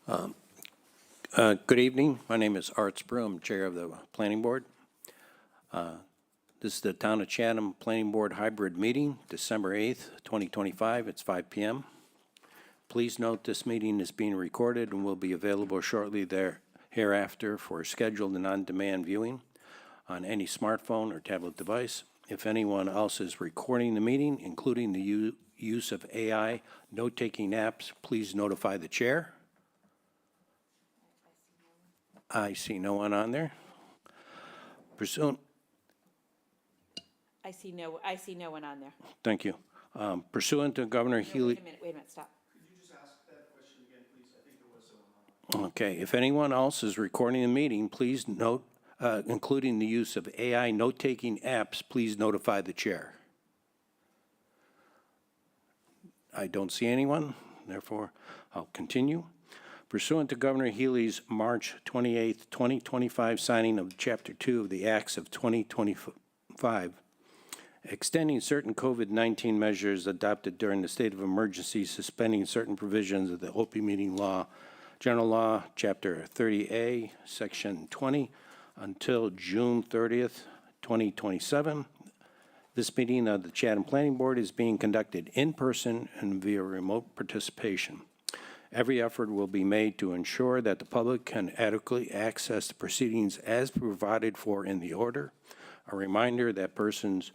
Good evening. My name is Art Sprue. I'm Chair of the Planning Board. This is the Town of Chatham Planning Board Hybrid Meeting, December 8th, 2025. It's 5 p.m. Please note this meeting is being recorded and will be available shortly hereafter for scheduled and on-demand viewing on any smartphone or tablet device. If anyone else is recording the meeting, including the use of AI note-taking apps, please notify the chair. I see no one on there. Pursuant. I see no one on there. Thank you. Pursuant to Governor Healy. Wait a minute, stop. Could you just ask that question again, please? I think there was someone on. Okay, if anyone else is recording the meeting, please note, including the use of AI note-taking apps, please notify the chair. I don't see anyone, therefore I'll continue. Pursuant to Governor Healy's March 28, 2025 signing of Chapter 2 of the Acts of 2025, extending certain COVID-19 measures adopted during the state of emergency, suspending certain provisions of the open meeting law, General Law, Chapter 30A, Section 20, until June 30th, 2027. This meeting of the Chatham Planning Board is being conducted in person and via remote participation. Every effort will be made to ensure that the public can adequately access the proceedings as provided for in the order. A reminder that persons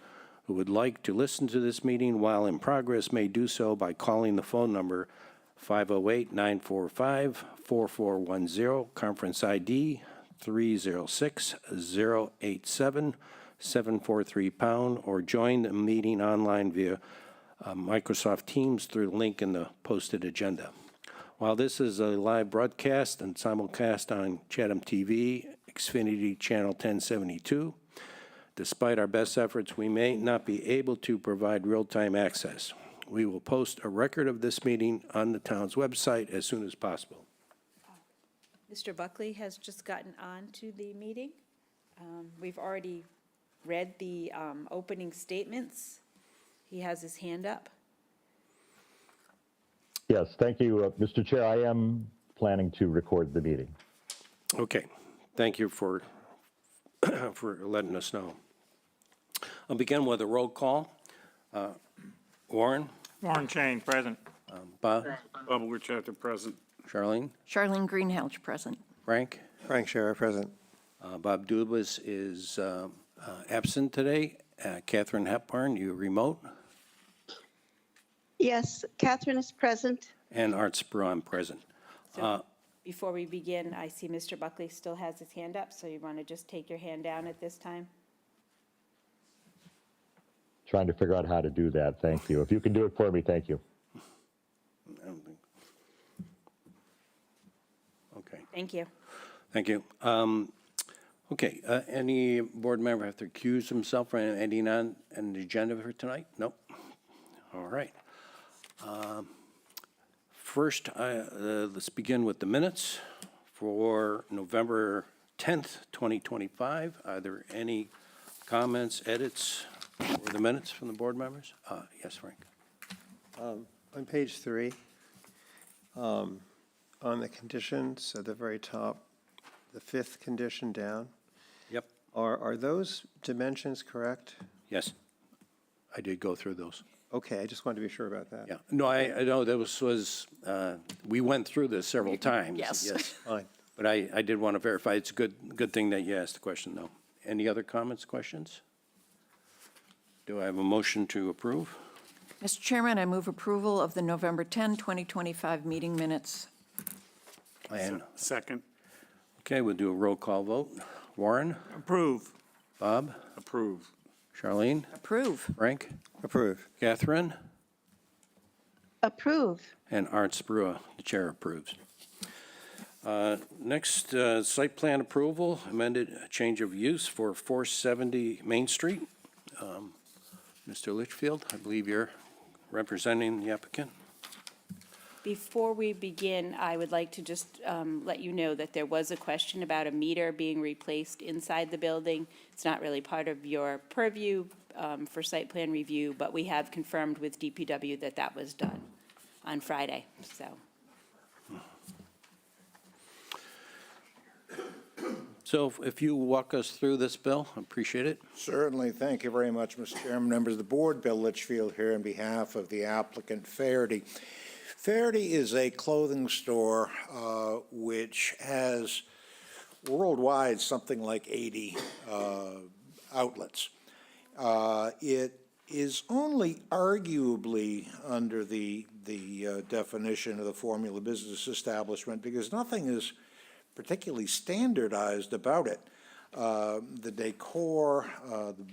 who would like to listen to this meeting while in progress may do so by calling the phone number 508-945-4410, conference ID 306-087-743#, or join the meeting online via Microsoft Teams through the link in the posted agenda. While this is a live broadcast and simulcast on Chatham TV, Xfinity Channel 1072, despite our best efforts, we may not be able to provide real-time access. We will post a record of this meeting on the town's website as soon as possible. Mr. Buckley has just gotten on to the meeting. We've already read the opening statements. He has his hand up. Yes, thank you, Mr. Chair. I am planning to record the meeting. Okay, thank you for letting us know. I'll begin with a roll call. Warren? Warren Chain, present. Bob? Bob Wirtschafter, present. Charlene? Charlene Greenhalgh, present. Frank? Frank Scherer, present. Bob Dubas is absent today. Catherine Hepburn, you remote? Yes, Catherine is present. And Art Sprue, I'm present. So before we begin, I see Mr. Buckley still has his hand up, so you want to just take your hand down at this time? Trying to figure out how to do that. Thank you. If you can do it for me, thank you. I don't think. Okay, Thank you. thank you. Okay, any board member have to recuse himself from any on the agenda for tonight? Nope. All right. First, let's begin with the minutes for November 10th, 2025. Are there any comments, edits for the minutes from the board members? Yes, Frank. On page 3, on the conditions at the very top, the 5th condition down, Yep. are those dimensions correct? Yes, I did go through those. Okay, I just wanted to be sure about that. Yeah, no, I know that was we went through this several times. Yes. Yes, Fine. but I did want to verify. It's a good thing that you asked the question, though. Any other comments, questions? Do I have a motion to approve? Mr. Chairman, I move approval of the November 10, 2025 meeting minutes. And, Second. okay, we'll do a roll call vote. Warren? Approve. Bob? Approve. Charlene? Approve. Frank? Approve. Catherine? Approve. And Art Sprue, the chair approves. Next, site plan approval, amended change of use for 470 Main Street. Mr. Litchfield, I believe you're representing the applicant. Before we begin, I would like to just let you know that there was a question about a meter being replaced inside the building. It's not really part of your purview for site plan review, but we have confirmed with DPW that that was done on Friday, so. So if you walk us through this, Bill, I appreciate it. Certainly. Thank you very much, Mr. Chairman, members of the board. Bill Litchfield here on behalf of the applicant Faherty. Faherty is a clothing store which has worldwide something like 80 outlets. It is only arguably under the definition of the formula business establishment because nothing is particularly standardized about it. The decor,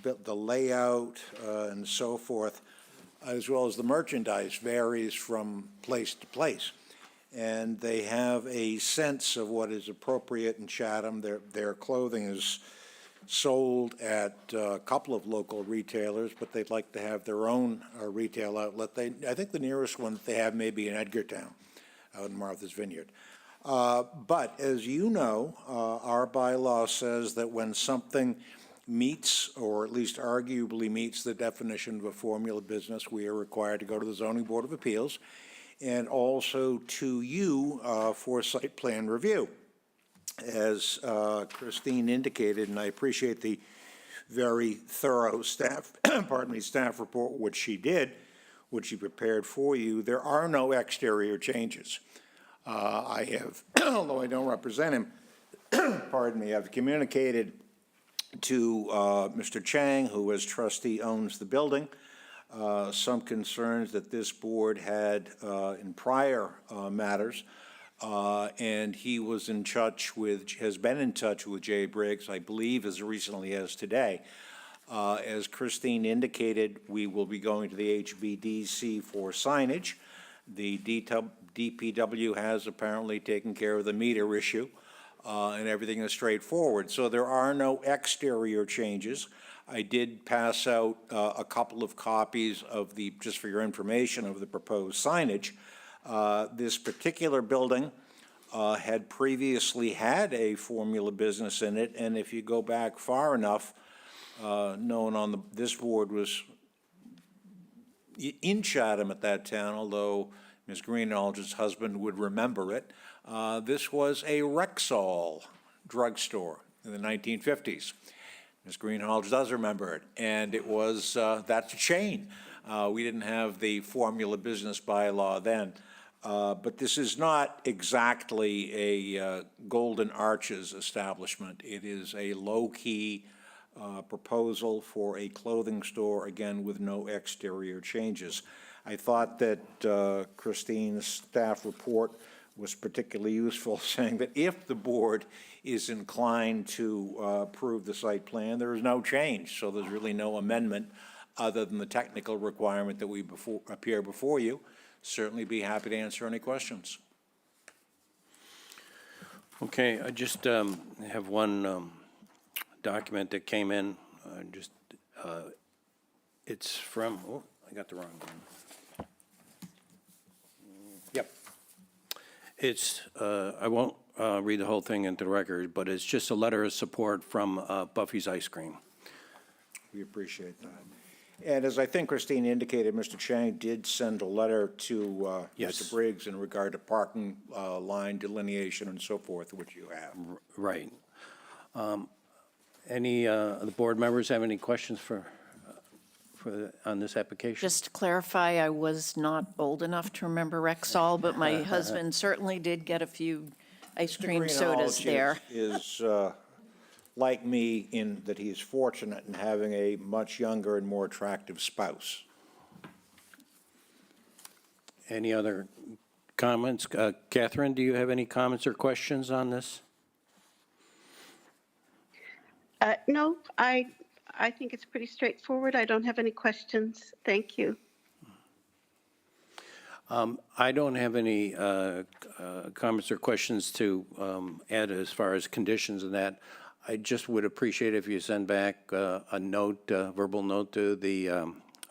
the layout, and so forth, as well as the merchandise, varies from place to place. And they have a sense of what is appropriate in Chatham. Their clothing is sold at a couple of local retailers, but they'd like to have their own retail outlet. I think the nearest one that they have may be in Edgartown, out in Martha's Vineyard. But as you know, our bylaw says that when something meets, or at least arguably meets, the definition of a formula business, we are required to go to the Zoning Board of Appeals and also to you for site plan review. As Christine indicated, and I appreciate the very thorough staff, staff report, which she did, which she prepared for you, there are no exterior changes. I have, although I don't represent him, pardon me, I've communicated to Mr. Chang, who as trustee owns the building, some concerns that this board had in prior matters, and he was in touch with, has been in touch with Jay Briggs, I believe as recently as today. As Christine indicated, we will be going to the HVDC for signage. The DPW has apparently taken care of the meter issue, and everything is straightforward. So there are no exterior changes. I did pass out a couple of copies of the, just for your information, of the proposed signage. This particular building had previously had a formula business in it, and if you go back far enough, no one on this board was in Chatham at that time, although Ms. Greenhalgh's husband would remember it. This was a Rexall drugstore in the 1950s. Ms. Greenhalgh does remember it, and it was, that's a chain. We didn't have the formula business bylaw then. But this is not exactly a Golden Arches establishment. It is a low-key proposal for a clothing store, again, with no exterior changes. I thought that Christine's staff report was particularly useful, saying that if the board is inclined to approve the site plan, there is no change. So there's really no amendment other than the technical requirement that we appear before you. Certainly be happy to answer any questions. Okay, I just have one document that came in. It's from, oh, I got the wrong one. Yep. It's, I won't read the whole thing into the record, but it's just a letter of support from Buffy's Ice Cream. We appreciate that. And as I think Christine indicated, Mr. Chang did send a letter to Yes. Mr. Briggs in regard to parking line delineation and so forth, which you have. Right. Any of the board members have any questions on this application? Just to clarify, I was not old enough to remember Rexall, but my husband certainly did get a few ice cream sodas there. Is like me in that he's fortunate in having a much younger and more attractive spouse. Any other comments? Catherine, do you have any comments or questions on this? No, I think it's pretty straightforward. I don't have any questions. Thank you. I don't have any comments or questions to add as far as conditions and that. I just would appreciate if you send back a note, verbal note to the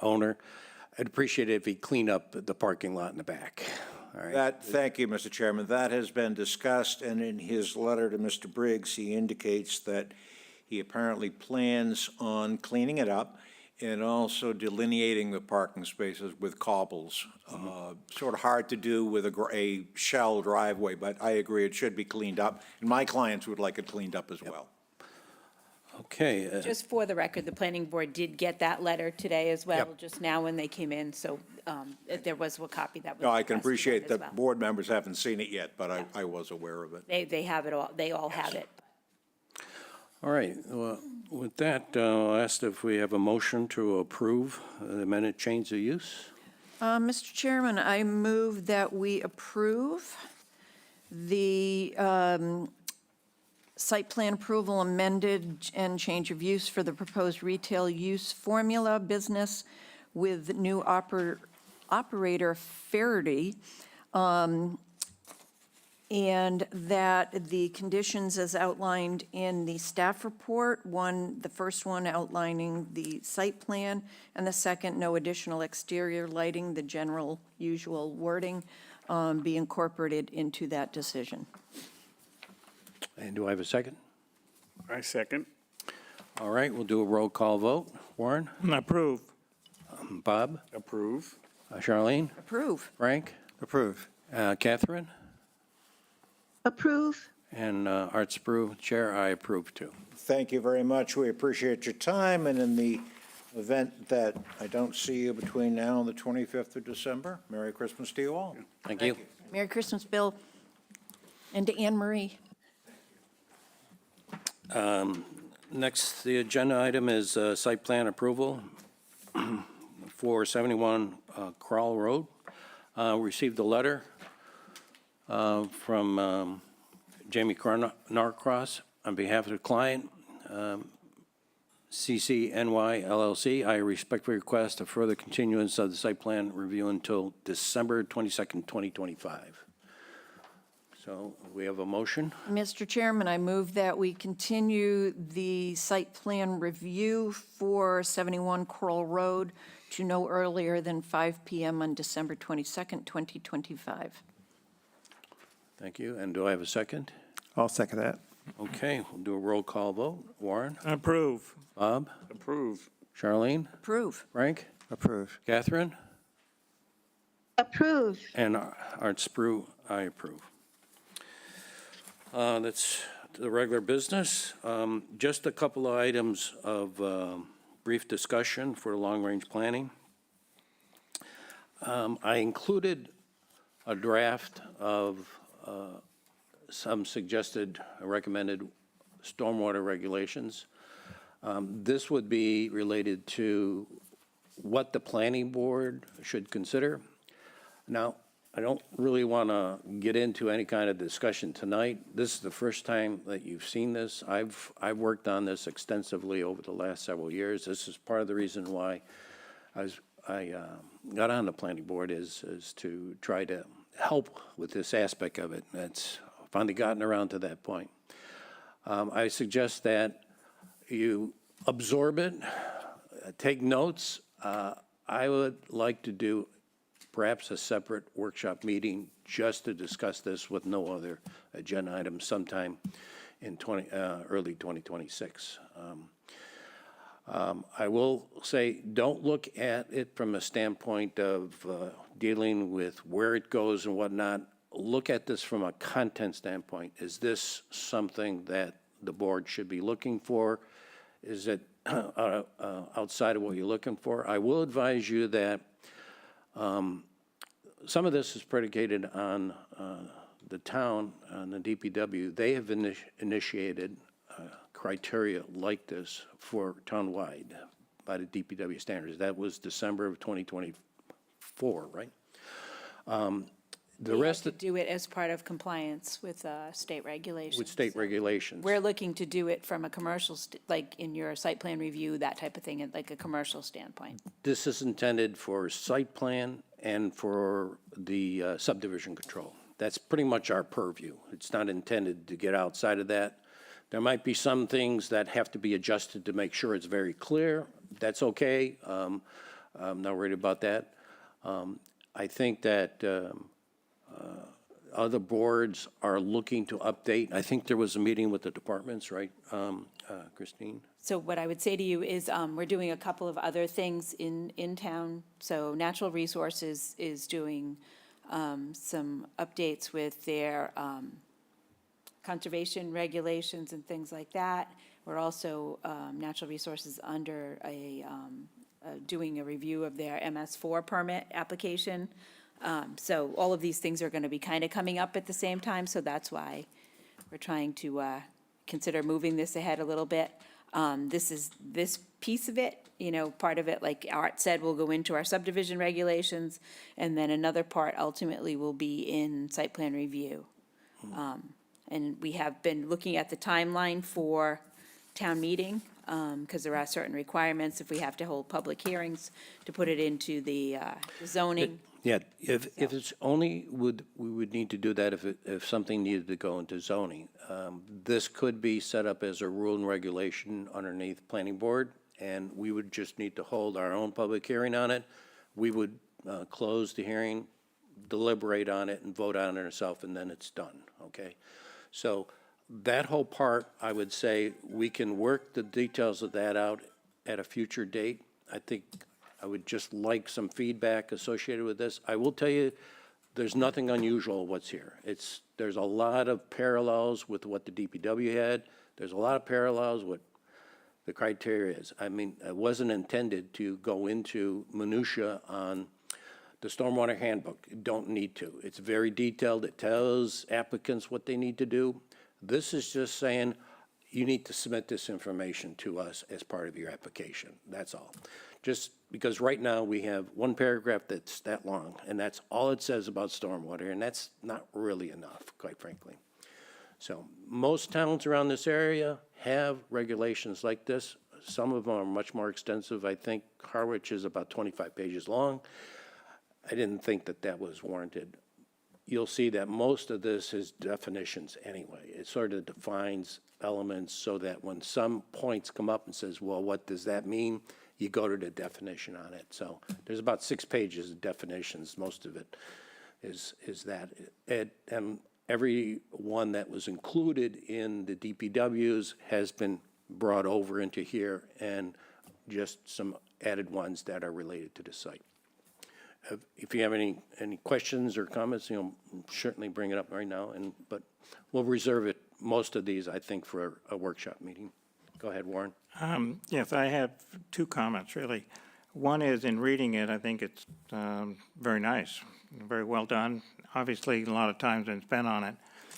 owner. I'd appreciate it if he cleaned up the parking lot in the back. All right. Thank you, Mr. Chairman. That has been discussed, and in his letter to Mr. Briggs, he indicates that he apparently plans on cleaning it up and also delineating the parking spaces with cobbles. Sort of hard to do with a shell driveway, but I agree it should be cleaned up, and my clients would like it cleaned up as well. Okay, Just for the record, the planning board did get that letter today as well, Yep. just now when they came in, so there was a copy that was No, I can requested appreciate as that well. board members haven't seen it yet, but I was aware of it. They have it all, they all have it. all right. Well, with that, I'll ask if we have a motion to approve the amended change of use. Mr. Chairman, I move that we approve the site plan approval amended and change of use for the proposed retail use formula business with new operator Faraday, and that the conditions as outlined in the staff report, the first one outlining the site plan, and the second, no additional exterior lighting, the general usual wording, be incorporated into that decision. And do I have a second? I second. All right, we'll do a roll call vote. Warren? Approve. Bob? Approve. Charlene? Approve. Frank? Approve. Catherine? Approve. And Art Spru, Chair, I approve too. Thank you very much. We appreciate your time, and in the event that I don't see you between now and the 25th of December, Merry Christmas to you all. Thank you. Merry Christmas, Bill. And to Anne Marie. Next, the agenda item is site plan approval for 71 Crawl Road. Received a letter from Jamie Narcross on behalf of the client, CCNY LLC. I respectfully request a further continuance of the site plan review until December 22nd, 2025. So we have a motion. Mr. Chairman, I move that we continue the site plan review for 71 Coral Road to no earlier than 5 PM on December 22nd, 2025. Thank you. And do I have a second? I'll second that. Okay, we'll do a roll call vote. Warren? Approve. Bob? Approve. Charlene? Approve. Frank? Approve. Catherine? Approve. And Art Spru, I approve. That's the regular business. Just a couple of items of brief discussion for long-range planning. I included a draft of some suggested recommended stormwater regulations. This would be related to what the planning board should consider. Now, I don't really want to get into any kind of discussion tonight. This is the first time that you've seen this. I've worked on this extensively over the last several years. This is part of the reason why I got on the planning board is to try to help with this aspect of it. That's finally gotten around to that point. I suggest that you absorb it, take notes. I would like to do perhaps a separate workshop meeting just to discuss this with no other agenda items sometime in early 2026. I will say, don't look at it from a standpoint of dealing with where it goes and whatnot. Look at this from a content standpoint. Is this something that the board should be looking for? Is it outside of what you're looking for? I will advise you that some of this is predicated on the town, on the DPW. They have initiated criteria like this for townwide by the DPW standards. That was December of 2024, right? The rest To do it as part of compliance with state regulations. with state regulations. We're looking to do it from a commercial, like in your site plan review, that type of thing, like a commercial standpoint. This is intended for site plan and for the subdivision control. That's pretty much our purview. It's not intended to get outside of that. There might be some things that have to be adjusted to make sure it's very clear. That's okay. I'm not worried about that. I think that other boards are looking to update. I think there was a meeting with the departments, right, Christine? So what I would say to you is, we're doing a couple of other things in town. So Natural Resources is doing some updates with their conservation regulations and things like that. We're also, Natural Resources under doing a review of their MS4 permit application. So all of these things are going to be kind of coming up at the same time, so that's why we're trying to consider moving this ahead a little bit. This piece of it, part of it, like Art said, will go into our subdivision regulations, and then another part ultimately will be in site plan review. And we have been looking at the timeline for town meeting, because there are certain requirements if we have to hold public hearings to put it into the zoning. Yeah, if it's only, we would need to do that if something needed to go into zoning. This could be set up as a rule and regulation underneath planning board, and we would just need to hold our own public hearing on it. We would close the hearing, deliberate on it, and vote on it ourselves, and then it's done, okay? So that whole part, I would say, we can work the details of that out at a future date. I think I would just like some feedback associated with this. I will tell you, there's nothing unusual what's here. There's a lot of parallels with what the DPW had. There's a lot of parallels with the criteria is. I mean, it wasn't intended to go into minutia on the stormwater handbook. You don't need to. It's very detailed. It tells applicants what they need to do. This is just saying, you need to submit this information to us as part of your application. That's all. Just because right now we have one paragraph that's that long, and that's all it says about stormwater, and that's not really enough, quite frankly. So most towns around this area have regulations like this. Some of them are much more extensive. I think Harwich is about 25 pages long. I didn't think that that was warranted. You'll see that most of this is definitions anyway. It sort of defines elements so that when some points come up and says, well, what does that mean? You go to the definition on it. So there's about 6 pages of definitions. Most of it is that. And every one that was included in the DPWs has been brought over into here, and just some added ones that are related to the site. If you have any questions or comments, certainly bring it up right now, but we'll reserve it, most of these, I think, for a workshop meeting. Go ahead, Warren. Yes, I have 2 comments, really. One is, in reading it, I think it's very nice, very well done. Obviously, a lot of time's been spent on it.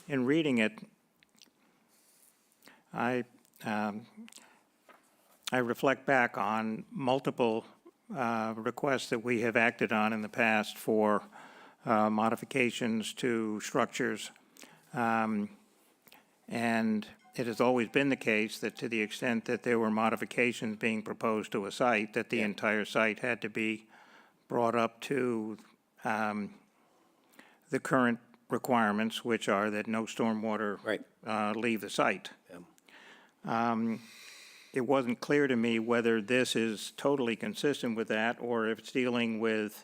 In reading it, I reflect back on multiple requests that we have acted on in the past for modifications to structures. And it has always been the case that to the extent that there were modifications being proposed to a site, that the entire site had to be brought up to the current requirements, which are that no stormwater leave the site. It wasn't clear to me whether this is totally consistent with that, or if it's dealing with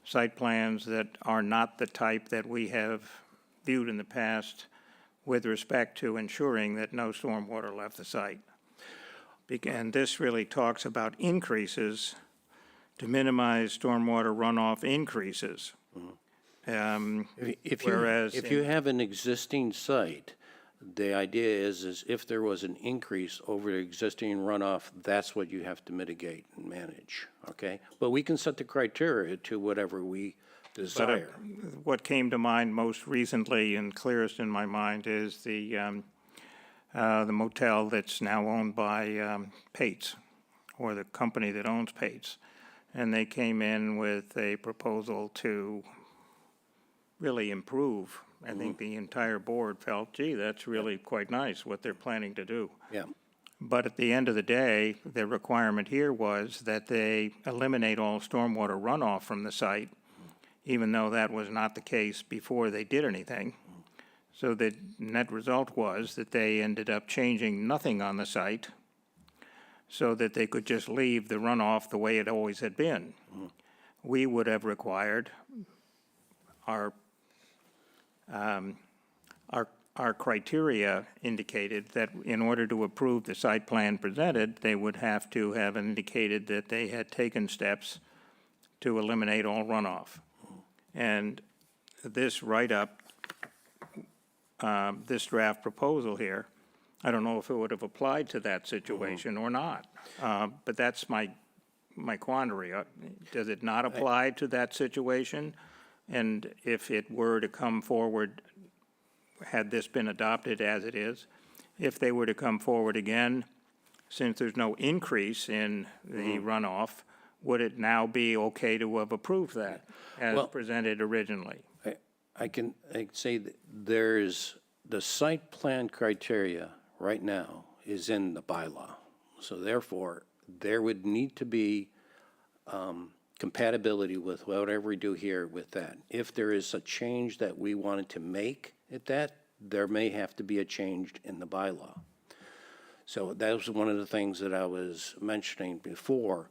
site plans that are not the type that we have viewed in the past with respect to ensuring that no stormwater left the site. And this really talks about increases to minimize stormwater runoff increases. If Whereas you have an existing site, the idea is if there was an increase over the existing runoff, that's what you have to mitigate and manage, okay? But we can set the criteria to whatever we desire. What came to mind most recently and clearest in my mind is the motel that's now owned by Pates, or the company that owns Pates. And they came in with a proposal to really improve. I think the entire board felt, gee, that's really quite nice what they're planning to do. Yeah. But at the end of the day, the requirement here was that they eliminate all stormwater runoff from the site, even though that was not the case before they did anything. So the net result was that they ended up changing nothing on the site so that they could just leave the runoff the way it always had been. We would have required our criteria indicated that in order to approve the site plan presented, they would have to have indicated that they had taken steps to eliminate all runoff. And this write-up this draft proposal here, I don't know if it would have applied to that situation or not. But that's my quandary. Does it not apply to that situation? And if it were to come forward, had this been adopted as it is, if they were to come forward again, since there's no increase in the runoff, would it now be okay to have approved that as Well- presented originally? I can say that there's, the site plan criteria right now is in the bylaw. So therefore, there would need to be compatibility with whatever we do here with that. If there is a change that we wanted to make at that, there may have to be a change in the bylaw. So that was one of the things that I was mentioning before.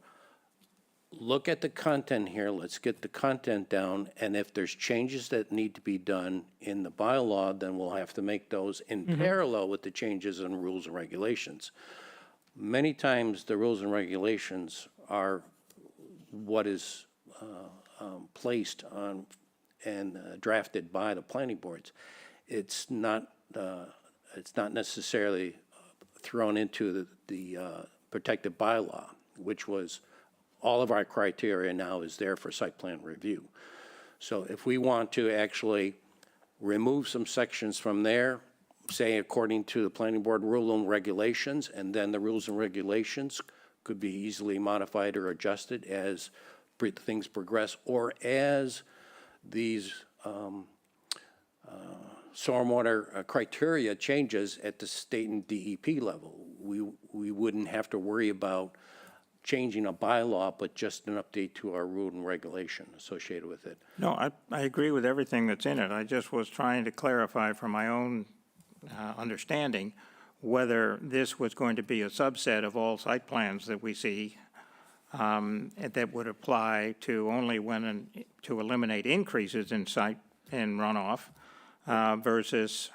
Look at the content here, let's get the content down, and if there's changes that need to be done in the bylaw, then we'll have to make those in parallel with the changes in rules and regulations. Many times, the rules and regulations are what is placed on and drafted by the planning boards. It's not necessarily thrown into the protective bylaw, which was, all of our criteria now is there for site plan review. So if we want to actually remove some sections from there, say according to the planning board rule and regulations, and then the rules and regulations could be easily modified or adjusted as things progress, or as these stormwater criteria changes at the state and DEP level. We wouldn't have to worry about changing a bylaw, but just an update to our rule and regulation associated with it. No, I agree with everything that's in it. I just was trying to clarify from my own understanding whether this was going to be a subset of all site plans that we see that would apply to only when, to eliminate increases in site and runoff versus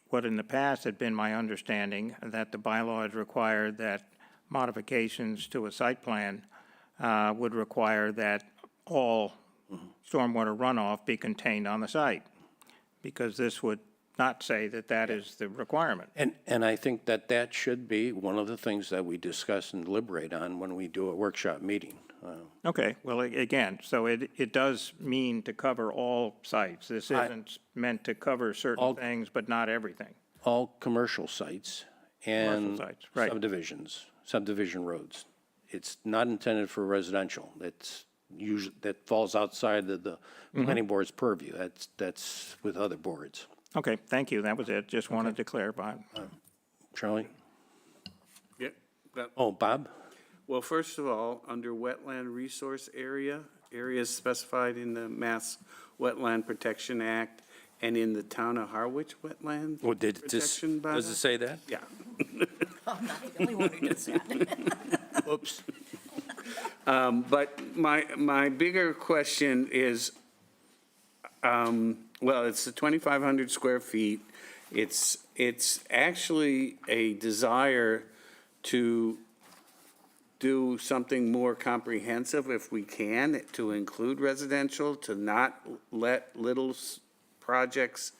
what in the past had been my understanding, that the bylaw had required that modifications to a site plan would require that all stormwater runoff be contained on the site, because this would not say that that is the requirement. And I think that that should be one of the things that we discuss and deliberate on when we do a workshop meeting. Okay, well, again, so it does mean to cover all sites. This isn't meant to cover certain things, but not everything. All commercial sites and Commercial sites, right. subdivision roads. It's not intended for residential. It's usually, that falls outside of the planning board's purview. That's with other boards. Okay, thank you, that was it. Just wanted to clarify. Charlie? Yeah, Oh, Bob? well, first of all, under wetland resource area, areas specified in the Mass Wetland Protection Act and in the Town of Harwich Wetland Well, does Protection Bylaw. it say that? Yeah. I'm not the only one who does that. Oops. But my bigger question is, well, it's the 2,500 square feet. It's actually a desire to do something more comprehensive if we can, to include residential, to not let little projects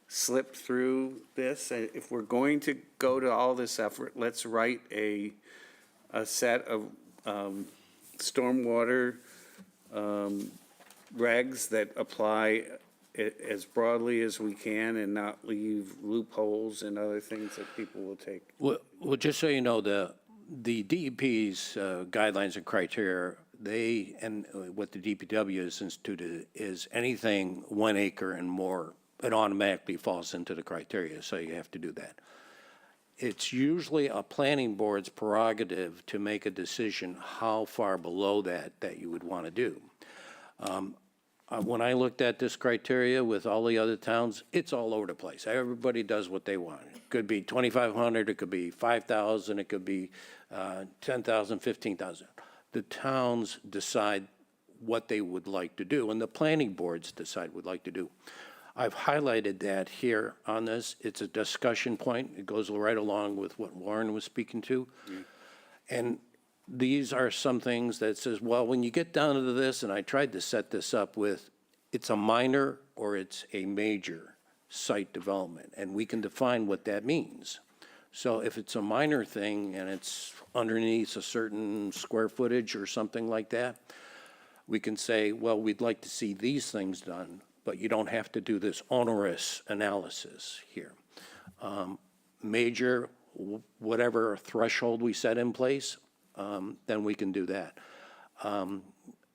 slip through this. If we're going to go to all this effort, let's write a set of stormwater regs that apply as broadly as we can and not leave loopholes and other things that people will take. Well, just so you know, the DEP's guidelines and criteria, and what the DPW has instituted is anything 1 acre and more, it automatically falls into the criteria, so you have to do that. It's usually a planning board's prerogative to make a decision how far below that you would want to do. When I looked at this criteria with all the other towns, it's all over the place. Everybody does what they want. It could be 2,500, it could be 5,000, it could be 10,000, 15,000. The towns decide what they would like to do, and the planning boards decide what would like to do. I've highlighted that here on this. It's a discussion point. It goes right along with what Warren was speaking to. And these are some things that says, well, when you get down to this, and I tried to set this up with, it's a minor or it's a major site development, and we can define what that means. So if it's a minor thing and it's underneath a certain square footage or something like that, we can say, well, we'd like to see these things done, but you don't have to do this onerous analysis here. Major, whatever threshold we set in place, then we can do that.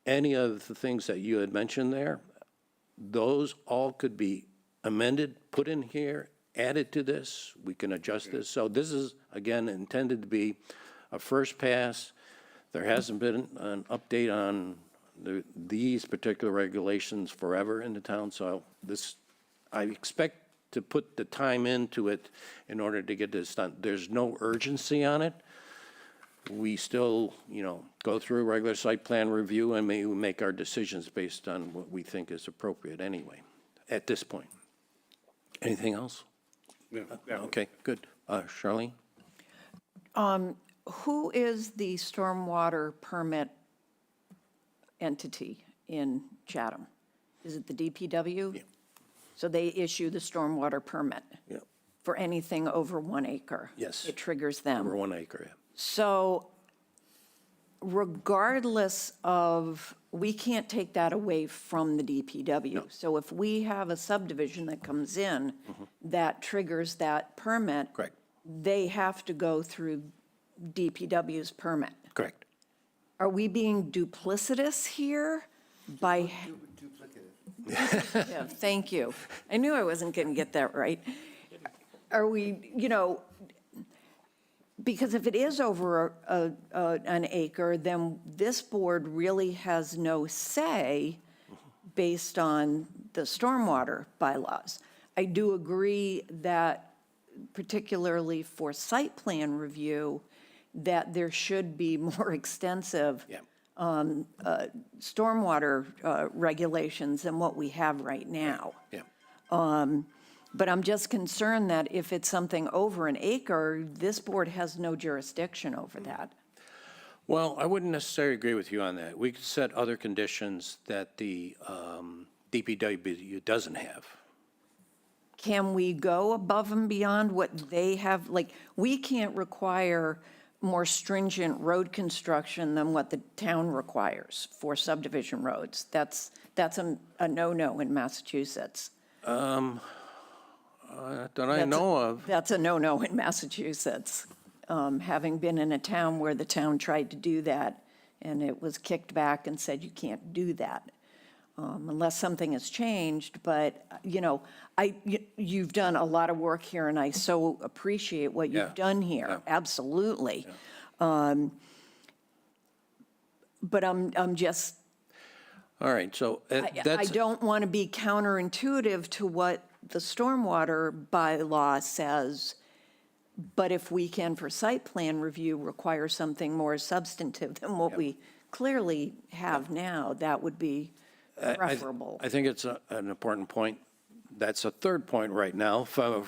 Any of the things that you had mentioned there, those all could be amended, put in here, added to this, we can adjust this. So this is, again, intended to be a first pass. There hasn't been an update on these particular regulations forever in the town, so I expect to put the time into it in order to get this done. There's no urgency on it. We still, go through a regular site plan review and maybe make our decisions based on what we think is appropriate anyway, at this point. Anything else? Yeah. Okay, good. Charlene? Who is the stormwater permit entity in Chatham? Is it the DPW? Yeah. So they issue the stormwater permit Yeah. for anything over 1 acre? Yes. It triggers them? Over 1 acre, yeah. So regardless of, we can't take that away from the DPW. No. So if we have a subdivision that comes in that triggers that permit, Correct. they have to go through DPW's permit. Correct. Are we being duplicitous here by? Yeah, thank you. I knew I wasn't going to get that right. Are we, because if it is over an acre, then this board really has no say based on the stormwater bylaws. I do agree that particularly for site plan review, that there should be more extensive Yeah. stormwater regulations than what we have right now. Yeah. But I'm just concerned that if it's something over an acre, this board has no jurisdiction over that. Well, I wouldn't necessarily agree with you on that. We could set other conditions that the DPW doesn't have. Can we go above and beyond what they have? Like, we can't require more stringent road construction than what the town requires for subdivision roads. That's a no-no in Massachusetts. That I know of. That's a no-no in Massachusetts. Having been in a town where the town tried to do that, and it was kicked back and said, you can't do that unless something has changed. But, you've done a lot of work here, and I so appreciate what you've Yeah. done here. Yeah. Absolutely. But I'm just, All right, so I that's, don't want to be counterintuitive to what the stormwater bylaw says, but if we can, for site plan review, require something more substantive than what we clearly have now, that would be preferable. I think it's an important point. That's a third point right now from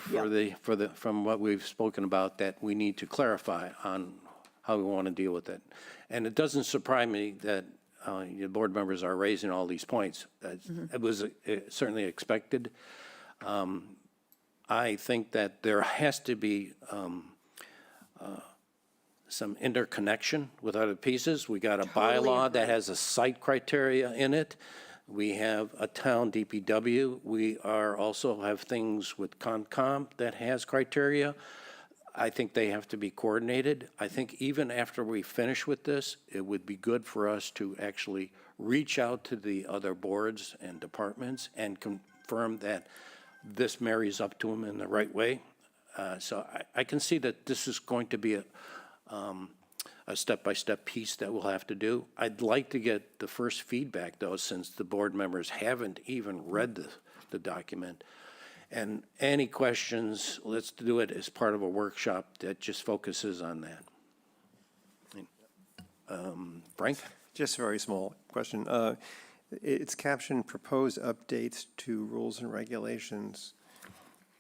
what we've spoken about, that we need to clarify on how we want to deal with it. And it doesn't surprise me that your board members are raising all these points. It was certainly expected. I think that there has to be some interconnection with other pieces. We got a Totally bylaw agree. that has a site criteria in it. We have a town DPW. We are also have things with Concom that has criteria. I think they have to be coordinated. I think even after we finish with this, it would be good for us to actually reach out to the other boards and departments and confirm that this marries up to them in the right way. So I can see that this is going to be a step-by-step piece that we'll have to do. I'd like to get the first feedback, though, since the board members haven't even read the document. And any questions, let's do it as part of a workshop that just focuses on that. Frank? Just a very small question. It's captioned proposed updates to rules and regulations.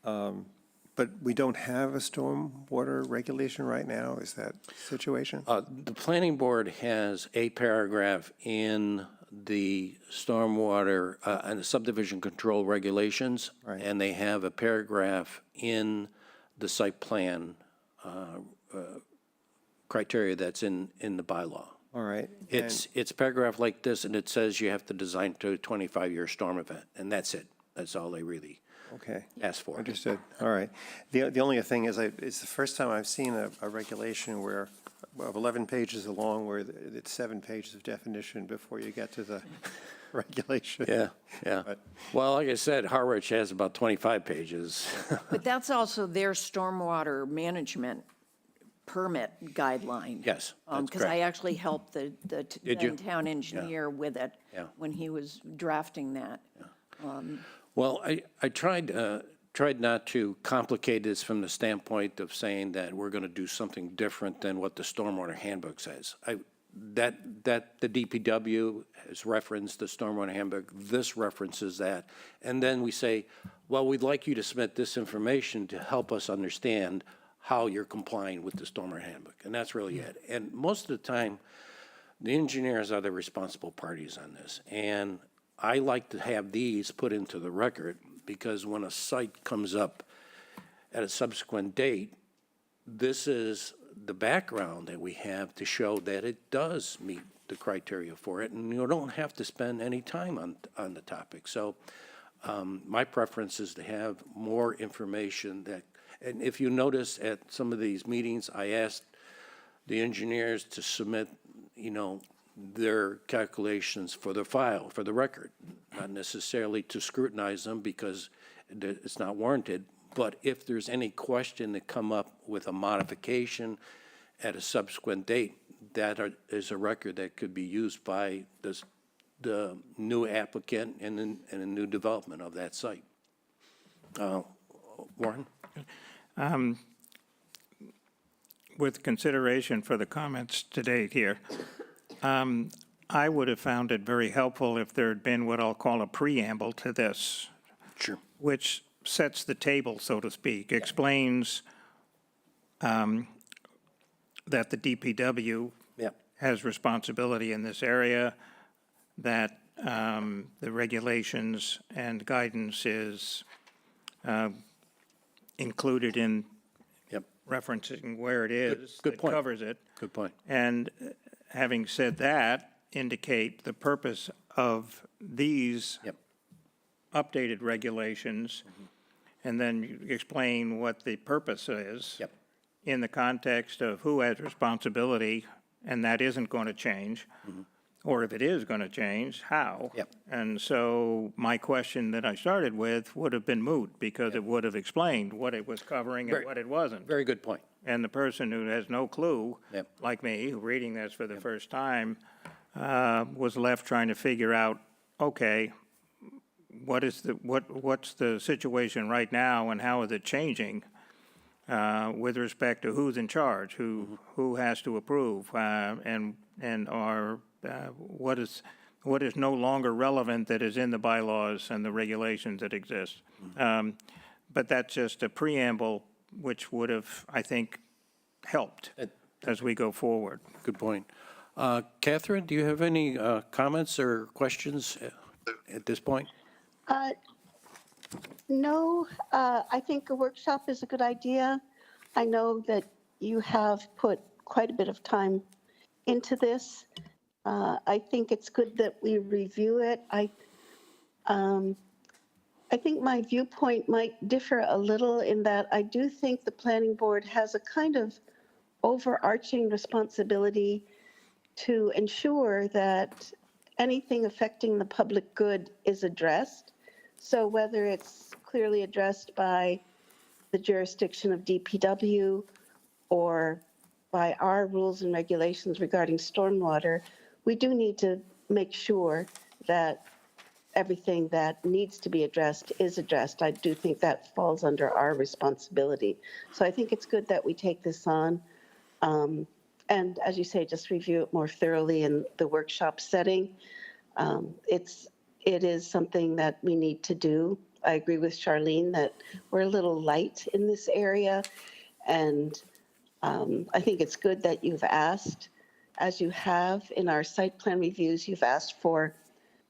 But we don't have a stormwater regulation right now, is that situation? The planning board has a paragraph in the stormwater and the subdivision control regulations. Right. And they have a paragraph in the site plan criteria that's in the bylaw. All right. It's a paragraph like this, and it says you have to design to a 25-year storm event, and that's it. That's all they really Okay. ask for. Understood. All right. The only thing is, it's the first time I've seen a regulation where, of 11 pages long, where it's 7 pages of definition before you get to the regulation. Yeah, yeah. But- Well, like I said, Harwich has about 25 pages. But that's also their stormwater management permit guideline. Yes, that's Because I correct. actually helped the Did you? then town engineer with it Yeah. when he was drafting that. Well, I tried not to complicate this from the standpoint of saying that we're going to do something different than what the stormwater handbook says. That the DPW has referenced the stormwater handbook, this references that, and then we say, well, we'd like you to submit this information to help us understand how you're complying with the stormwater handbook, and that's really it. And most of the time, the engineers are the responsible parties on this, and I like to have these put into the record, because when a site comes up at a subsequent date, this is the background that we have to show that it does meet the criteria for it, and you don't have to spend any time on the topic. So my preference is to have more information that, and if you notice at some of these meetings, I asked the engineers to submit, their calculations for the file, for the record, not necessarily to scrutinize them because it's not warranted, but if there's any question that come up with a modification at a subsequent date, that is a record that could be used by the new applicant and a new development of that site. Warren? With consideration for the comments to date here, I would have found it very helpful if there had been what I'll call a preamble to this, Sure. which sets the table, so to speak, explains that the DPW Yep. has responsibility in this area, that the regulations and guidance is included in Yep. referencing where it is. good that point. covers it. Good point. And having said that, indicate the purpose of these Yep. updated regulations, and then you explain what the purpose is. Yep. In the context of who has responsibility, and that isn't going to change, or if it is going to change, how. Yep. And so my question that I started with would have been moot, because it would have explained what it was covering and Very- what it wasn't. Very good point. And the person who has no clue, Yep. like me, reading this for the first time, was left trying to figure out, okay, what's the situation right now, and how is it changing with respect to who's in charge, who has to approve, and what is no longer relevant that is in the bylaws and the regulations that exist. But that's just a preamble, which would have, I think, helped as we go forward. Good point. Catherine, do you have any comments or questions at this point? No, I think a workshop is a good idea. I know that you have put quite a bit of time into this. I think it's good that we review it. I think my viewpoint might differ a little in that I do think the planning board has a kind of overarching responsibility to ensure that anything affecting the public good is addressed. So whether it's clearly addressed by the jurisdiction of DPW or by our rules and regulations regarding stormwater, we do need to make sure that everything that needs to be addressed is addressed. I do think that falls under our responsibility. So I think it's good that we take this on. And as you say, just review it more thoroughly in the workshop setting. It is something that we need to do. I agree with Charlene that we're a little light in this area. And I think it's good that you've asked, as you have in our site plan reviews, you've asked for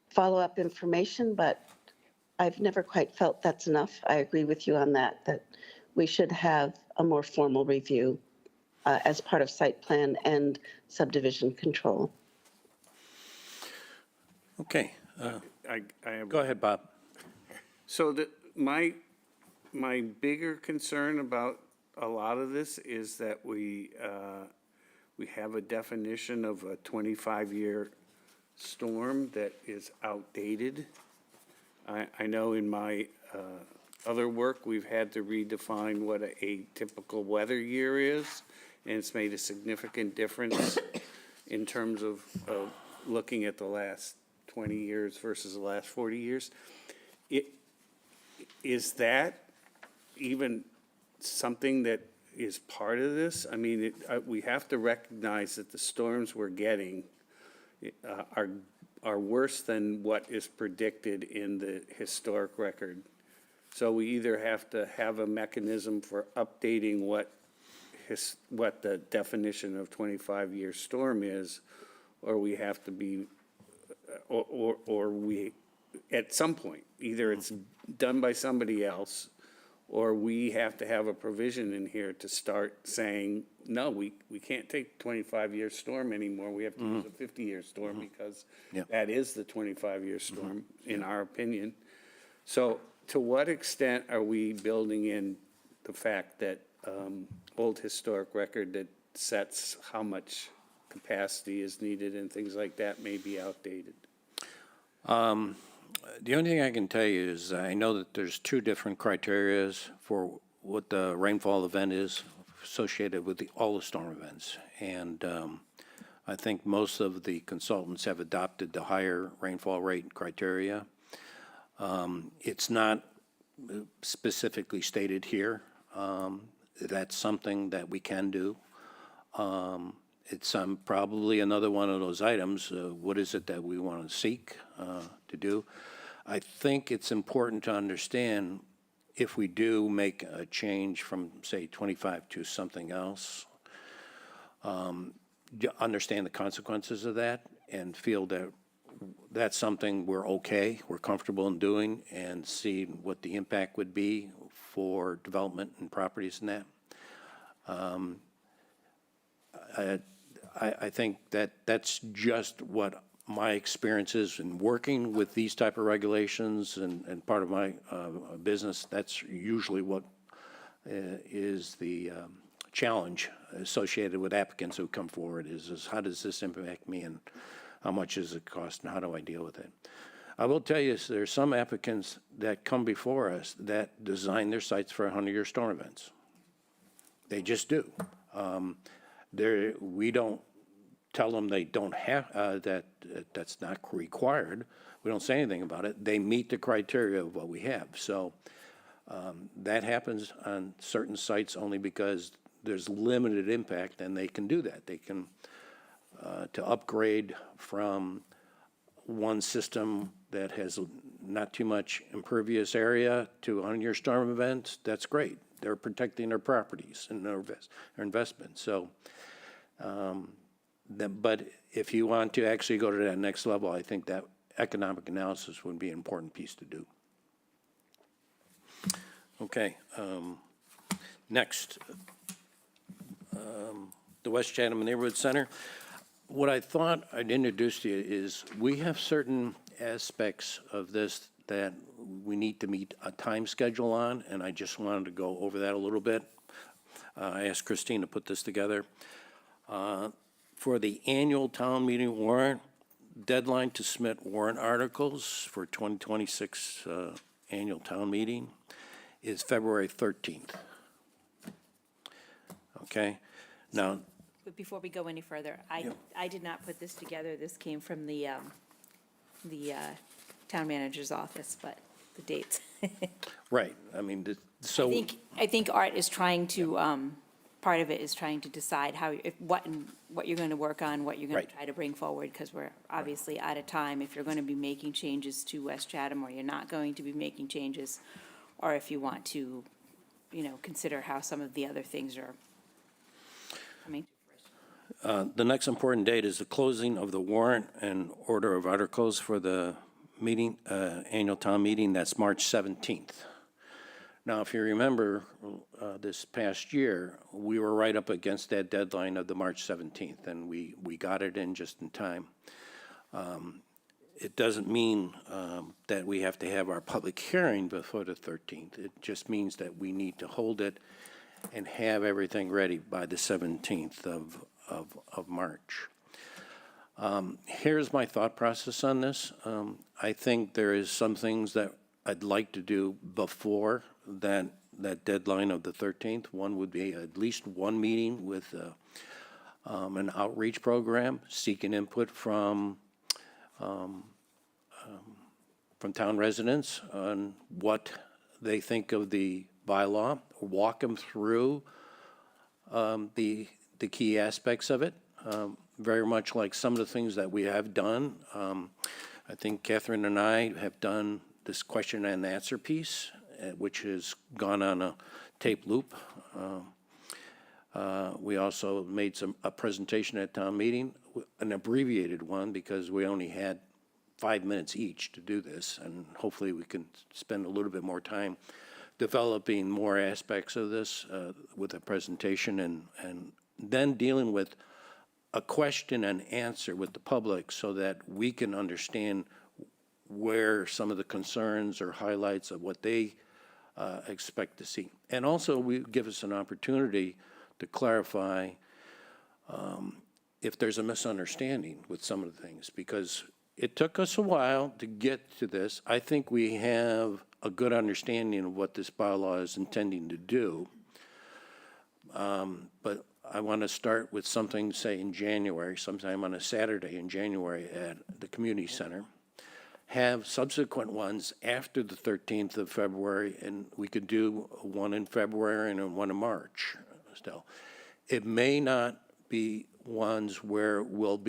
follow-up information, but I've never quite felt that's enough. I agree with you on that, that we should have a more formal review as part of site plan and subdivision control. Okay, I have. go ahead, Bob. So my bigger concern about a lot of this is that we have a definition of a 25-year storm that is outdated. I know in my other work, we've had to redefine what a typical weather year is, and it's made a significant difference in terms of looking at the last 20 years versus the last 40 years. Is that even something that is part of this? I mean, we have to recognize that the storms we're getting are worse than what is predicted in the historic record. So we either have to have a mechanism for updating what the definition of 25-year storm is, or we have to be, or we, at some point, either it's done by somebody else, or we have to have a provision in here to start saying, no, we can't take 25-year storm anymore. We have to use a 50-year storm because that is the 25-year storm, in our opinion. So to what extent are we building in the fact that old historic record that sets how much capacity is needed and things like that may be outdated? The only thing I can tell you is I know that there's two different criterias for what the rainfall event is associated with all the storm events. And I think most of the consultants have adopted the higher rainfall rate criteria. It's not specifically stated here. That's something that we can do. It's probably another one of those items. What is it that we want to seek to do? I think it's important to understand if we do make a change from, say, 25 to something else, understand the consequences of that and feel that that's something we're okay, we're comfortable in doing, and see what the impact would be for development and properties and that. I think that that's just what my experience is in working with these type of regulations and part of my business. That's usually what is the challenge associated with applicants who come forward is how does this impact me and how much does it cost and how do I deal with it? I will tell you, there's some applicants that come before us that design their sites for 100-year storm events. They just do. We don't tell them they don't have, that's not required. We don't say anything about it. They meet the criteria of what we have. So that happens on certain sites only because there's limited impact and they can do that. They can, to upgrade from one system that has not too much impervious area to 100-year storm events, that's great. They're protecting their properties and their investments. So, but if you want to actually go to that next level, I think that economic analysis would be an important piece to do. Okay, next, the West Chatham Neighborhood Center. What I thought I'd introduce to you is we have certain aspects of this that we need to meet a time schedule on, and I just wanted to go over that a little bit. I asked Christine to put this together. For the annual town meeting warrant, deadline to submit warrant articles for 2026 annual town meeting is February 13th. Okay, now. But before we go any further, I did not put this together. This came from the town manager's office, but the dates. Right, I mean, so. I think Art is trying to, part of it is trying to decide how, what you're going to work on, what you're going Right. to try to bring forward, because we're obviously out of time. If you're going to be making changes to West Chatham, or you're not going to be making changes, or if you want to, consider how some of the other things are coming. The next important date is the closing of the warrant and order of articles for the meeting, annual town meeting, that's March 17th. Now, if you remember, this past year, we were right up against that deadline of the March 17th, and we got it in just in time. It doesn't mean that we have to have our public hearing before the 13th. It just means that we need to hold it and have everything ready by the 17th of March. Here's my thought process on this. I think there is some things that I'd like to do before that deadline of the 13th. One would be at least one meeting with an outreach program, seeking input from town residents on what they think of the bylaw, walk them through the key aspects of it, very much like some of the things that we have done. I think Catherine and I have done this question and answer piece, which has gone on a tape loop. We also made a presentation at town meeting, an abbreviated one, because we only had 5 minutes each to do this, and hopefully we can spend a little bit more time developing more aspects of this with a presentation, and then dealing with a question and answer with the public so that we can understand where some of the concerns or highlights of what they expect to see. And also, we give us an opportunity to clarify if there's a misunderstanding with some of the things, because it took us a while to get to this. I think we have a good understanding of what this bylaw is intending to do. But I want to start with something, say, in January, sometime on a Saturday in January at the community center. Have subsequent ones after the 13th of February, and we could do one in February and one in March still. It may not be ones where we'll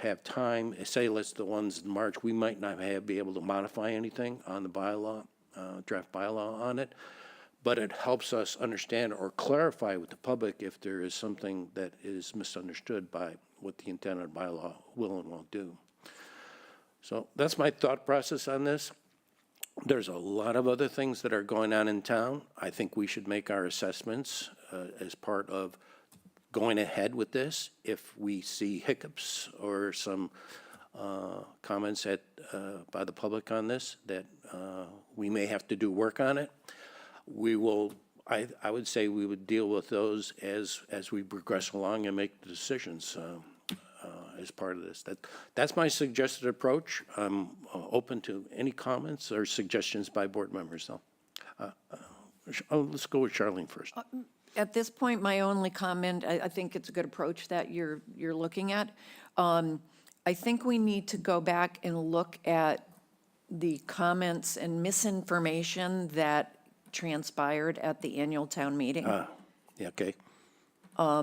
have time, say let's the ones in March, we might not be able to modify anything on the bylaw, draft bylaw on it, but it helps us understand or clarify with the public if there is something that is misunderstood by what the intent of the bylaw will and won't do. So that's my thought process on this. There's a lot of other things that are going on in town. I think we should make our assessments as part of going ahead with this. If we see hiccups or some comments by the public on this, that we may have to do work on it, we will, I would say we would deal with those as we progress along and make the decisions as part of this. That's my suggested approach. I'm open to any comments or suggestions by board members, though. Let's go with Charlene first. At this point, my only comment, I think it's a good approach that you're looking at. I think we need to go back and look at the comments and misinformation that transpired at the annual town meeting. Yeah, okay.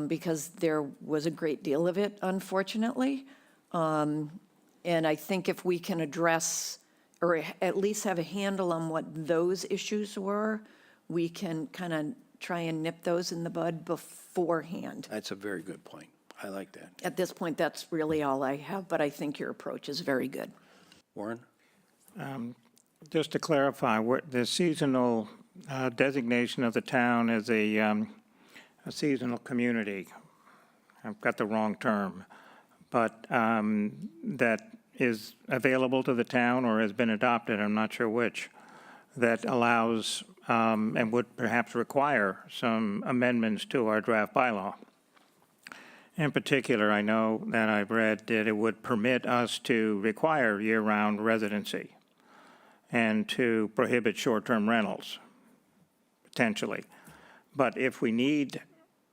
Because there was a great deal of it, unfortunately. And I think if we can address, or at least have a handle on what those issues were, we can kind of try and nip those in the bud beforehand. That's a very good point. I like that. At this point, that's really all I have, but I think your approach is very good. Warren? Just to clarify, the seasonal designation of the town as a seasonal community, I've got the wrong term, but that is available to the town or has been adopted, I'm not sure which, that allows and would perhaps require some amendments to our draft bylaw. In particular, I know that I've read that it would permit us to require year-round residency and to prohibit short-term rentals, potentially. But if we need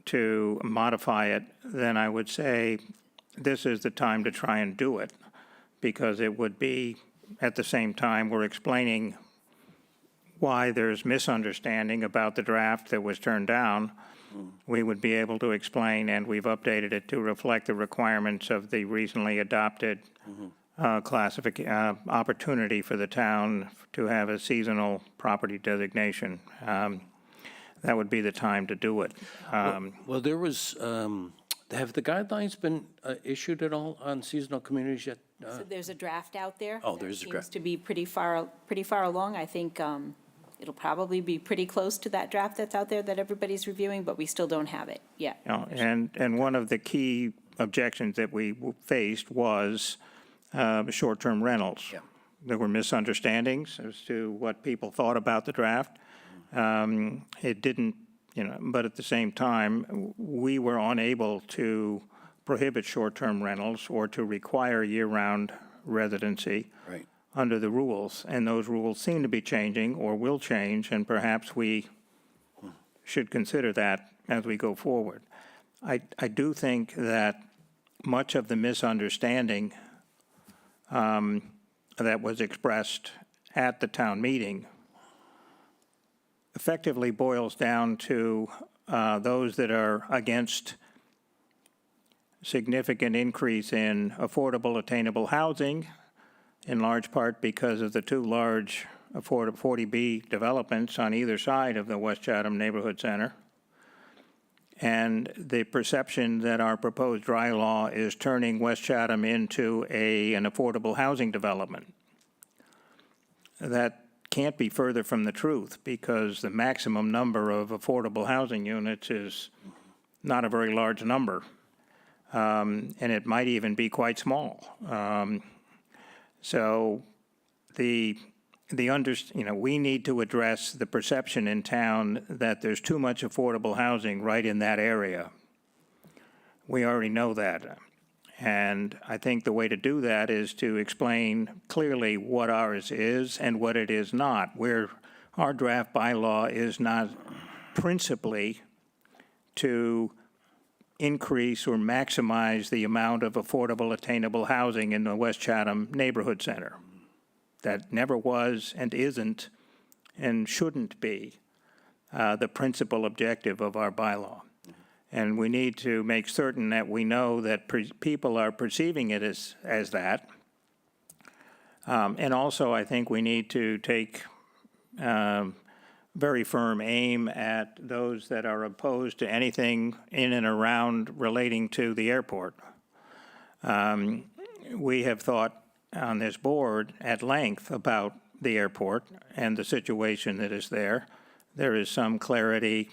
to modify it, then I would say this is the time to try and do it, because it would be, at the same time, we're explaining why there's misunderstanding about the draft that was turned down. We would be able to explain, and we've updated it to reflect the requirements of the recently adopted opportunity for the town to have a seasonal property designation. That would be the time to do it. Well, there was Have the guidelines been issued at all on seasonal communities yet? So there's a draft out there. Oh, there's a draft. Seems to be pretty far along. I think it'll probably be pretty close to that draft that's out there that everybody's reviewing, but we still don't have it yet. You know, and one of the key objections that we faced was short-term rentals. Yeah. There were misunderstandings as to what people thought about the draft. It didn't, but at the same time, we were unable to prohibit short-term rentals or to require year-round residency Right. under the rules. And those rules seem to be changing or will change, and perhaps we should consider that as we go forward. I do think that much of the misunderstanding that was expressed at the town meeting effectively boils down to those that are against significant increase in affordable attainable housing, in large part because of the two large 40B developments on either side of the West Chatham Neighborhood Center, and the perception that our proposed dry law is turning West Chatham into an affordable housing development. That can't be further from the truth, because the maximum number of affordable housing units is not a very large number, and it might even be quite small. So we need to address the perception in town that there's too much affordable housing right in that area. We already know that. And I think the way to do that is to explain clearly what ours is and what it is not. Our draft bylaw is not principally to increase or maximize the amount of affordable attainable housing in the West Chatham Neighborhood Center. That never was and isn't and shouldn't be the principal objective of our bylaw. And we need to make certain that we know that people are perceiving it as that. And also, I think we need to take very firm aim at those that are opposed to anything in and around relating to the airport. We have thought on this board at length about the airport and the situation that is there. There is some clarity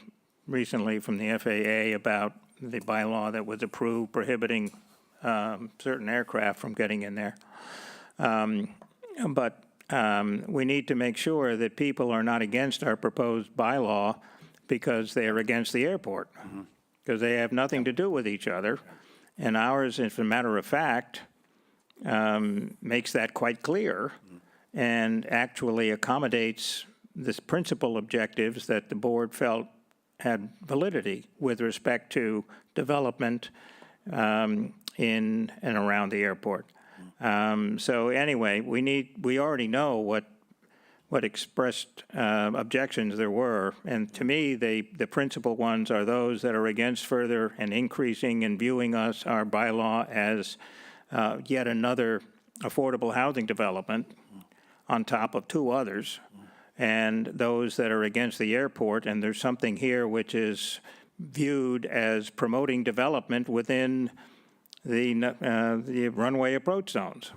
recently from the FAA about the bylaw that was approved prohibiting certain aircraft from getting in there. But we need to make sure that people are not against our proposed bylaw because they are against the airport, because they have nothing to do with each other. And ours, as a matter of fact, makes that quite clear and actually accommodates the principal objectives that the board felt had validity with respect to development in and around the airport. So anyway, we already know what expressed objections there were, and to me, the principal ones are those that are against further and increasing and viewing our bylaw as yet another affordable housing development on top of two others, and those that are against the airport, and there's something here which is viewed as promoting development within the runway approach zones,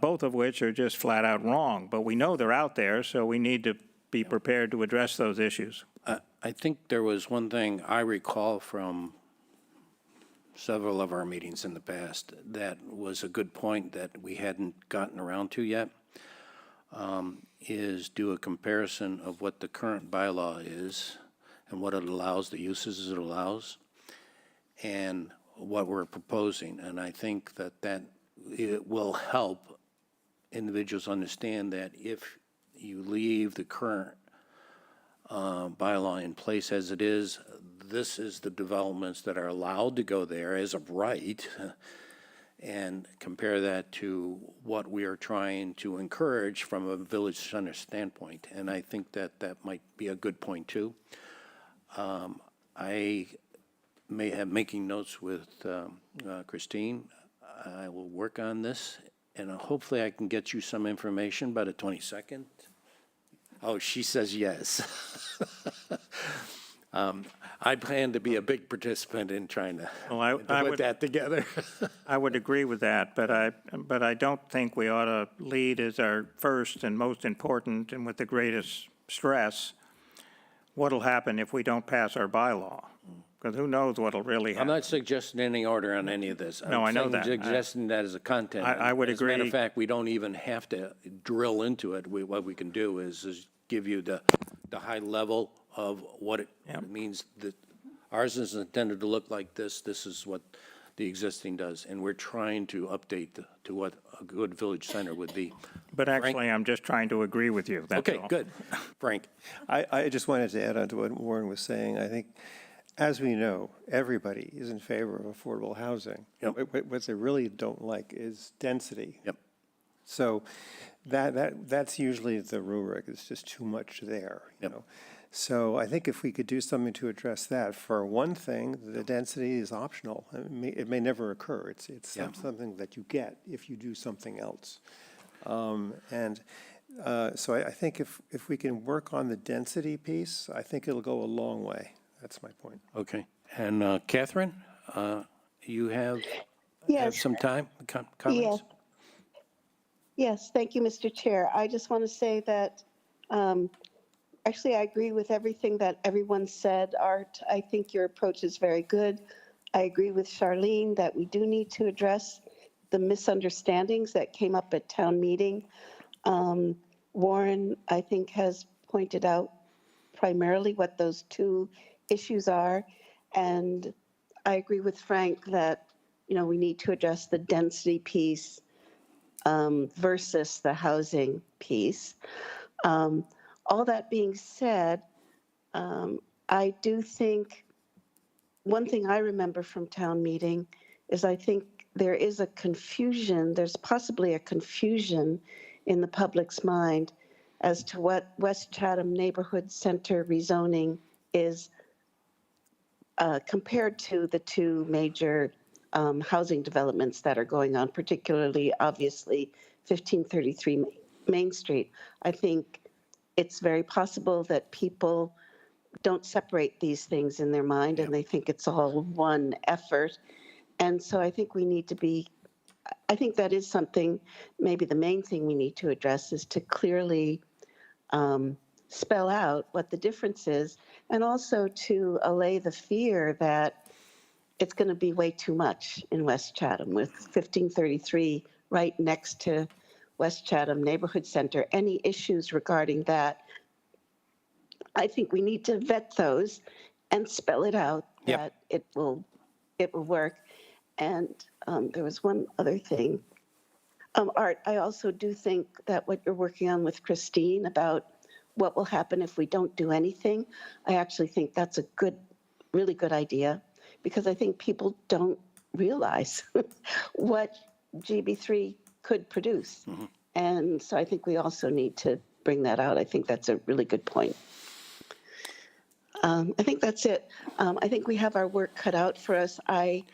both of which are just flat out wrong. But we know they're out there, so we need to be prepared to address those issues. I think there was one thing I recall from several of our meetings in the past that was a good point that we hadn't gotten around to yet, is do a comparison of what the current bylaw is and what it allows, the uses it allows, and what we're proposing. And I think that it will help individuals understand that if you leave the current bylaw in place as it is, this is the developments that are allowed to go there as of right, and compare that to what we are trying to encourage from a village center standpoint. And I think that might be a good point too. I may have making notes with Christine. I will work on this, and hopefully I can get you some information by the 22nd. Oh, she says yes. I plan to be a big participant in trying to Well, I to put would- that together. I would agree with that, but I don't think we ought to lead as our first and most important and with the greatest stress, what'll happen if we don't pass our bylaw? Because who knows what'll really I'm happen. not suggesting any order on any of this. No, I know I'm that. suggesting that as a content. I would As a matter agree. of fact, we don't even have to drill into it. What we can do is give you the high level of what it means. That ours is intended to look like this. This is what the existing does, and we're trying to update to what a good village center would be. But actually, I'm just trying to agree with you, that's all. Okay, good. Frank? I just wanted to add on to what Warren was saying. I think, as we know, everybody is in favor of affordable housing. Yep. What they really don't like is density. Yep. So that's usually the rubric. It's just too much there, you Yep. know. So I think if we could do something to address that, for one thing, the density is optional. It may never occur. It's Yeah. something that you get if you do something else. So I think if we can work on the density piece, I think it'll go a long way. That's my point. Okay. And Catherine, you have Yes. some time, comments? Yes, thank you, Mr. Chair. I just want to say that, actually, I agree with everything that everyone said. Art, I think your approach is very good. I agree with Charlene that we do need to address the misunderstandings that came up at town meeting. Warren, I think, has pointed out primarily what those two issues are. And I agree with Frank that, we need to address the density piece versus the housing piece. All that being said, I do think, one thing I remember from town meeting is I think there is a confusion, there's possibly a confusion in the public's mind as to what West Chatham Neighborhood Center rezoning is compared to the two major housing developments that are going on, particularly, obviously, 1533 Main Street. I think it's very possible that people don't separate these things in their mind and they think it's all one effort. And so I think we need to be, I think that is something, maybe the main thing we need to address is to clearly spell out what the difference is, and also to allay the fear that it's going to be way too much in West Chatham with 1533 right next to West Chatham Neighborhood Center. Any issues regarding that, I think we need to vet those and spell it out Yep. that it will work. And there was one other thing. Art, I also do think that what you're working on with Christine about what will happen if we don't do anything, I actually think that's a really good idea, because I think people don't realize what GB3 could produce. And so I think we also need to bring that out. I think that's a really good point. I think that's it. I think we have our work cut out for us. I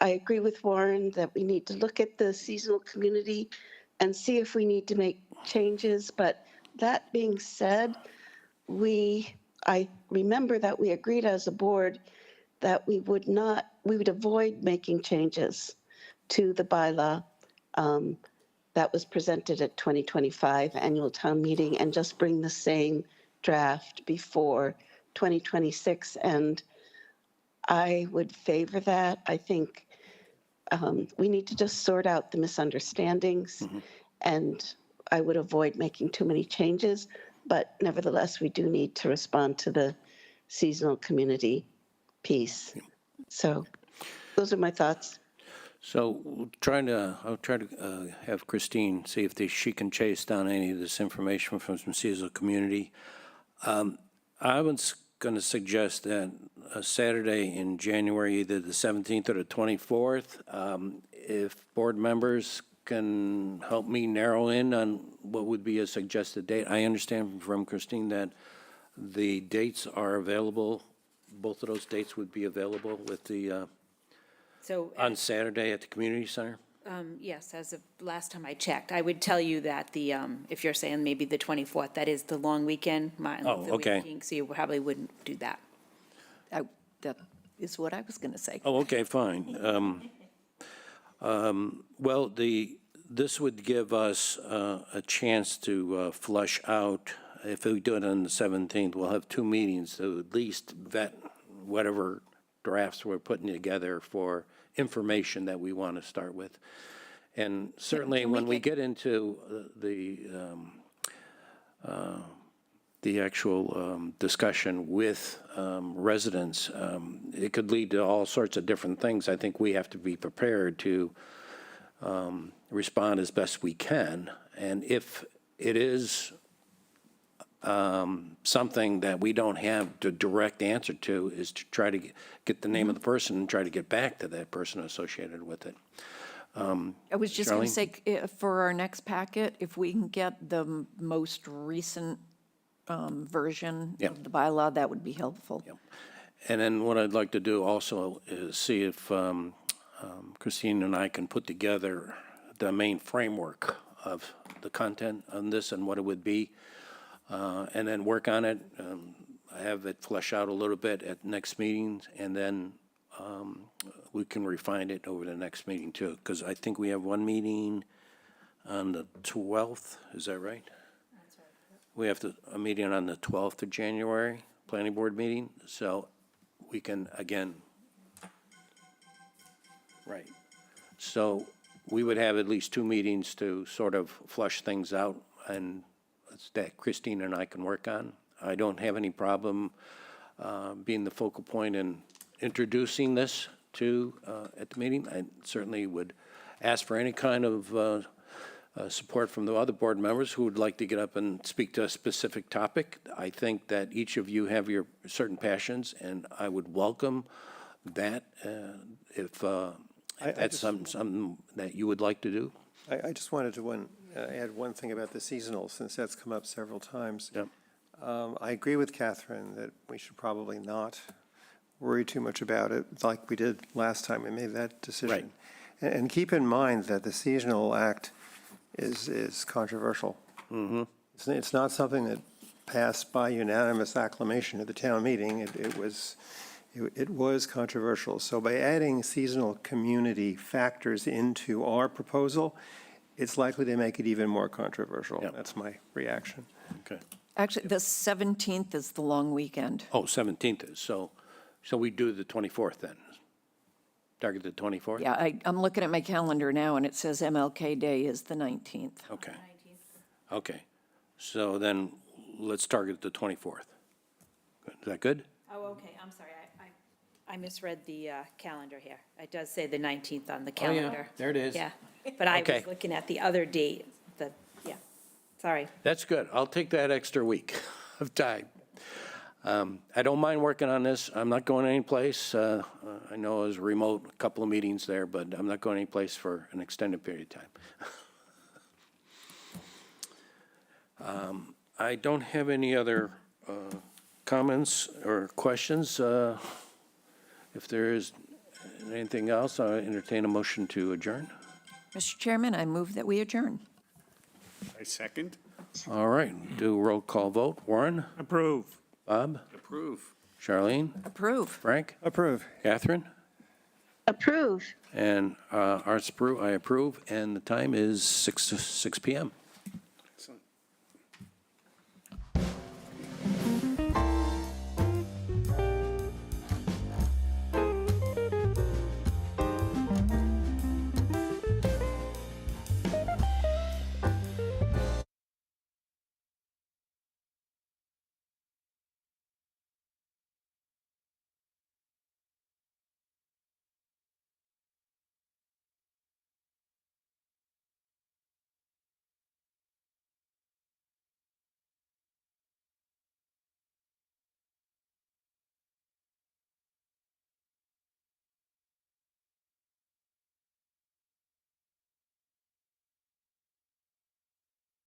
agree with Warren that we need to look at the seasonal community and see if we need to make changes. But that being said, I remember that we agreed as a board that we would avoid making changes to the bylaw that was presented at 2025 annual town meeting, and just bring the same draft before 2026. And I would favor that. I think we need to just sort out the misunderstandings, and I would avoid making too many changes. But nevertheless, we do need to respond to the seasonal community piece. So those are my thoughts. So I'll try to have Christine see if she can chase down any of this information from some seasonal community. I was going to suggest that a Saturday in January, either the 17th or the 24th, if board members can help me narrow in on what would be a suggested date. I understand from Christine that the dates are available. Both of those dates would be available with the, So, on Saturday at the community center? Yes, as of last time I checked. I would tell you that the, if you're saying maybe the 24th, that is the long weekend, Martin Oh, Luther okay. weekend, so you probably wouldn't do that. That is what I was going to say. Oh, okay, fine. Well, this would give us a chance to flush out, if we do it on the 17th, we'll have 2 meetings to at least vet whatever drafts we're putting together for information that we want to start with. And certainly, Can we when we get- get into the actual discussion with residents, it could lead to all sorts of different things. I think we have to be prepared to respond as best we can. And if it is something that we don't have the direct answer to, is to try to get the name of the person and try to get back to that person associated with it. I was just going to Charlene? say, for our next packet, if we can get the most recent version Yep. of the bylaw, that would be helpful. And then what I'd like to do also is see if Christine and I can put together the main framework of the content on this and what it would be, and then work on it, have it flesh out a little bit at next meetings, and then we can refine it over the next meeting too, because I think we have one meeting on the 12th, is that right? That's right. We have a meeting on the 12th of January, planning board meeting, so we can, again, right. So we would have at least 2 meetings to sort of flush things out, and that Christine and I can work on. I don't have any problem being the focal point and introducing this to, at the meeting. I certainly would ask for any kind of support from the other board members who would like to get up and speak to a specific topic. I think that each of you have your certain passions, and I would welcome that if that's something that you would like to do. I just wanted to add one thing about the seasonal, since that's come up several times. Yep. I agree with Catherine that we should probably not worry too much about it, like we did last time we made that decision. Right. And keep in mind that the seasonal act is controversial. Mm-hmm. It's not something that passed by unanimous acclamation at the town meeting. It was controversial. So by adding seasonal community factors into our proposal, it's likely to make it even more controversial. Yep. That's my reaction. Okay. Actually, the 17th is the long weekend. Oh, 17th is, so we do the 24th then? Target the 24th? Yeah, I'm looking at my calendar now, and it says MLK Day is the 19th. Okay. Okay. So then let's target the 24th. Is that good? Oh, okay, I'm sorry, I misread the calendar here. It does say the 19th on the calendar. There it is. Yeah, but I Okay. was looking at the other date, sorry. That's good. I'll take that extra week of time. I don't mind working on this. I'm not going anyplace. I know it was remote, a couple of meetings there, but I'm not going anyplace for an extended period of time. I don't have any other comments or questions. If there is anything else, I entertain a motion to adjourn. Mr. Chairman, I move that we adjourn. I second. All right, do a roll call vote. Warren? Approve. Bob? Approve. Charlene? Approve. Frank? Approve. Catherine? Approve. And Arts approve, I approve, and the time is 6 p.m.